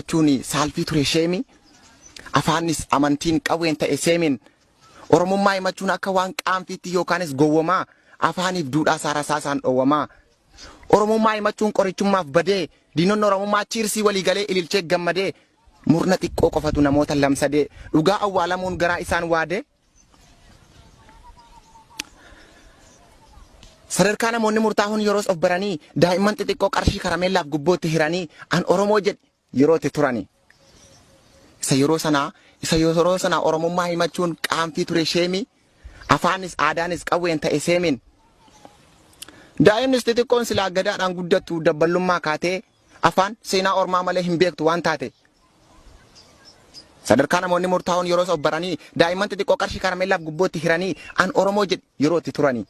Machuni salfi ture shemi afanis amantiin qawween ta'e seemin oromummaa himachuun akka waan qaanfiitti yookaanis gowwomaa afaaniif duudhaa saarasaasaan dhoowwamaa oromummaa himachuun qorichummaaf badee diinonni oromummaa chiirsii walii galee ililchee gammadee murna xiqqoo qofatu namoota lamsadee dhugaa awwaalamuun garaa isaan waade sadarkaa namoonni murtaa'uun yeroos of baranii daa'imman xixiqqoo qarshii karameellaaf gubbootti hiranii an oromoo jedhe yerootti turani isa yeroo sana oromummaa himachuun qaanfii ture sheemi afaanis aadaanis qawween ta'e seemin daa'imnis xixiqqoon silaa gadaadhaan guddattu dabballummaa kaatee afaan seenaa ormaa malee hin beektu waan taate sadarkaa namoonni murtaa'uun yeroos of baranii daa'imman xixiqqoo qarshii karameellaaf gubbootti hiranii an oromoo jedhe yerootti turani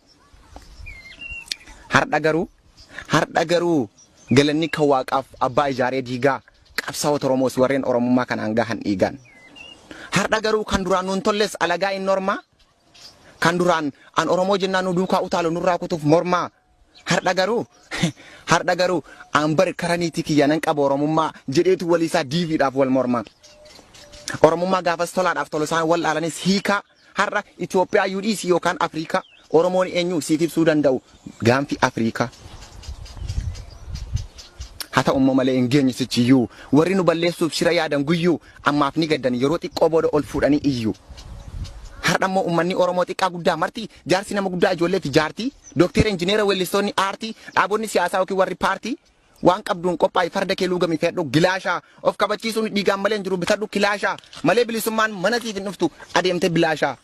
har'a garuu galanni kan waaqaaf abbaa ijaaree diigaa qabsaa'ota oromoos warreen oromummaa kanaan gahan dhiigan har'a garuu kan duraan nuun tolles alagaa in normaa kan duraan an oromoo jennaan nu duukaa utaalu nurraa kutuuf mormaa har'a garuu an bari karaniitii kiyyanan qaba oromummaa jedheetu waliisaa diiviidhaaf wal mormaa oromummaa gaafas tolaadhaaf tolosaan wal dhaalanis hiikaa har'a Itoophiyaa UDC yookaan Afrikaa oromoon eenyu siif ibsuu danda'u gaanfi Afrikaa hata umma malee hin geenye sichiyyuu warri nu balleessuuf shira yaadan guyyuu ammaaf ni gaddan yeroo xiqqoo booda ol fuudhanii iyyuu har'a immoo ummanni oromoo xiqqaa guddaa marti jaarsi nama guddaa ijoollee fi jaartii dookteera injineera weellistoonni aartii dhaabonni siyaasaa yookiin warri paartii waan qabduun qophaa'e farda kee luugami fedhu gilaashaa of kabachiisuun dhiigaan malee hin jiru bitadhu kilaashaa malee bilisummaan mana siif hin dhuftu adeemte bilaashaa.